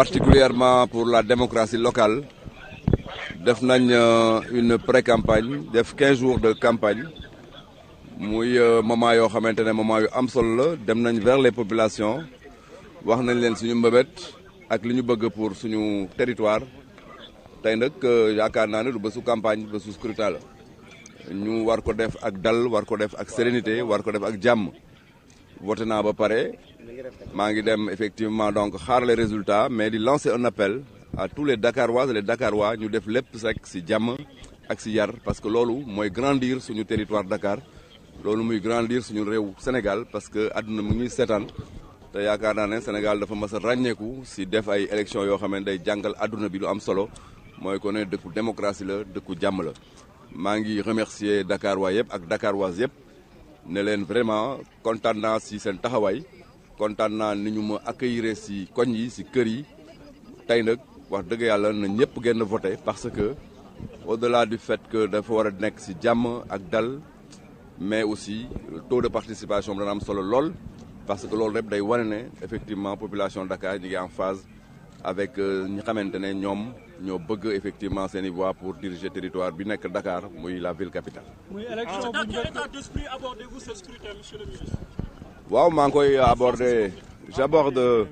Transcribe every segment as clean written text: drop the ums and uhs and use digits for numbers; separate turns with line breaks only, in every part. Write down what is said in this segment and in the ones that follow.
particulièrement pour la démocratie locale def nañ une pré-campagne def 15 jours de campagne muy moment yoo xamante ne moment yu am solo la dem nañ vers les populations wax nañ leen suñu mbëbët ak li ñu bëgg pour suñu territoire tey nag yaakaar naa ne du bésu campagne bésu scrutin la ñu war ko def ak dal war ko def ak sérénité war ko def ak jàmm voté naa ba pare maa ngi dem effectivement donc xaar les résultats mais di lancer un appel à tous les Dakaroises et les Dakarois ñu def lépp rek ci jàmm ak ci yar parce que loolu mooy grandir suñu territoire Dakar loolu muy grandir suñu réew Sénégal parce que àdduna mu ngi seetaan te yaakaar naa ne Sénégal dafa mas a ràññeeku ci def ay élections yoo xam ne day jàngal àdduna bi lu am solo mooy ko ne dëkku démocratie la dëkku jàmm la. maa ngi remercier Dakarois yëpp ak Dakaroises yëpp ne leen vraiment kontaan naa ci seen taxawaay kontaan naa ni ñu ma accueillir ci koñ yi ci kër yi tey nag wax dëgg yàlla na ñëpp génn voter parce que au-delà du fait que dafa war a nekk ci jàmm ak dal mais aussi le taux de participation dana am solo lool parce que loolu rek day wane ne effectivement population Dakar ñi ngi en phase avec ñi xamante ne ñoom ñoo bëgg effectivement seeni voix pour diriger territoire bi nekk Dakar muy la ville capitale.
muy élection bu njëkk. Dans quel état d'esprit abordez-vous ce scrutin, monsieur le ministre?
waaw maa ngi koy aborder j'aborde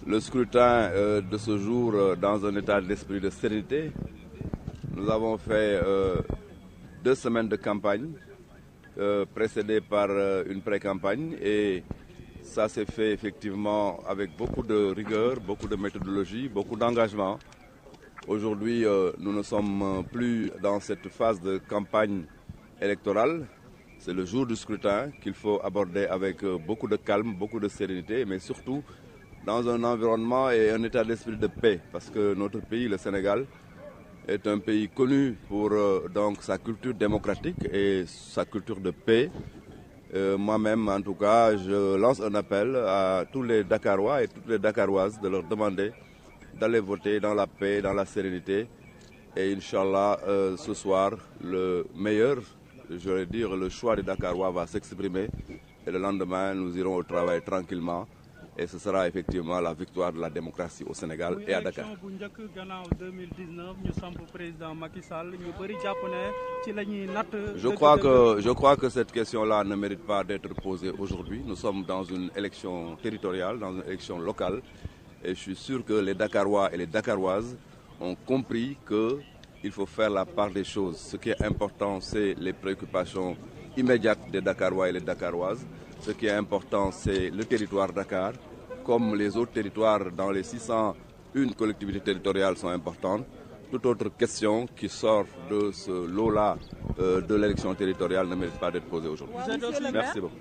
le scrutin de ce jour dans un état d'esprit de sérénité. Nous avons fait 2 semaines de campagne précédées par une pré-campagne et ça s'est fait effectivement avec beaucoup de rigueur, beaucoup de méthodologie, beaucoup d'engagement. Aujourd'hui, nous ne sommes plus dans cette phase de campagne électorale. C'est le jour du scrutin qu'il faut aborder avec beaucoup de calme, beaucoup de sérénité, mais surtout dans un environnement et un état d'esprit de paix. Parce que notre pays, le Sénégal, est un pays connu pour donc sa culture démocratique et sa culture de paix. Moi-même, en tout cas, je lance un appel à tous les Dakarois et toutes les Dakaroises de leur demander d'aller voter dans la paix, dans la sérénité. Et Inch'Allah, ce soir, le meilleur, je vais dire, le choix des Dakarois va s'exprimer. Et le lendemain, nous irons au travail tranquillement. Et ce sera effectivement la victoire de la démocratie au Sénégal et à Dakar. Je crois que cette question-là ne mérite pas d'être posée aujourd'hui. Nous sommes dans une élection territoriale, dans une élection locale. Et je suis sûr que les Dakarois et les Dakaroises ont compris qu'il faut faire la part des choses. Ce qui est important, c'est les préoccupations immédiates des Dakarois et les Dakaroises. Ce qui est important, c'est le territoire Dakar. Comme les autres territoires dans les 601 collectivités territoriales sont importantes, toute autre question qui sort de ce lot-là de l'élection territoriale ne mérite pas d'être posée aujourd'hui. Merci beaucoup.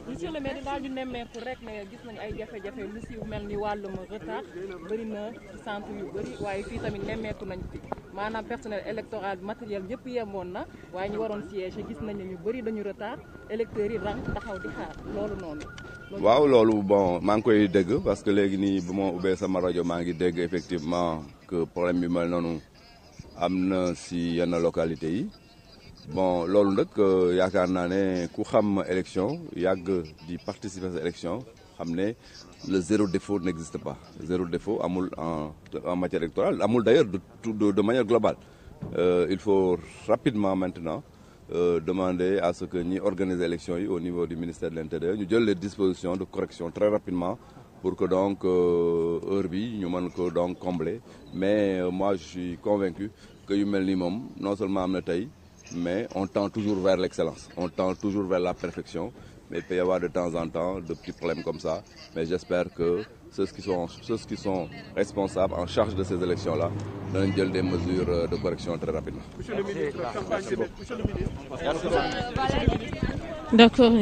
Monsieur le maire, daal di nemmeeku rek ne gis nañu ay jafe-jafe lu si mel ni wàllum retard bëri na ci centre yu bëri waaye fii tamit nemmeeku nañ fi maanaam personnel électoral matériel yëpp yemoon na waaye ñu waroon siège gis nañu ñu bëri dañu retard électeurs yi rang taxaw di xaar loolu noonu.
waaw loolu bon maa ngi koy dégg parce que léegi nii bu ma ubbee sama rajo maa ngi dégg effectivement que problème bi mel noonu am na si yenn localité yi. bon loolu nag yaakaar naa ne ku xam élection yàgg di participer à élection xam ne le zéro défaut n'existe pas zéro défaut amul en matière électorale amul d'ailleurs de manière globale il faut rapidement maintenant demander à ce que ñi organiser élection yi au niveau du ministère de l'Intérieur ñu jël les dispositions de correction très rapidement pour que donc heure bi ñu mën ko donc combler mais moi je suis convaincu que yu mel ni moom non seulement am na tey mais on tend toujours vers l'excellence, on tend toujours vers la perfection, mais il peut y avoir de temps en temps de petits problèmes comme ça, mais j'espère que ceux qui sont responsables en charge de ces élections-là donnent des mesures de correction très rapidement.
Monsieur le ministre,
Merci beaucoup.
Monsieur le ministre.
D'accord.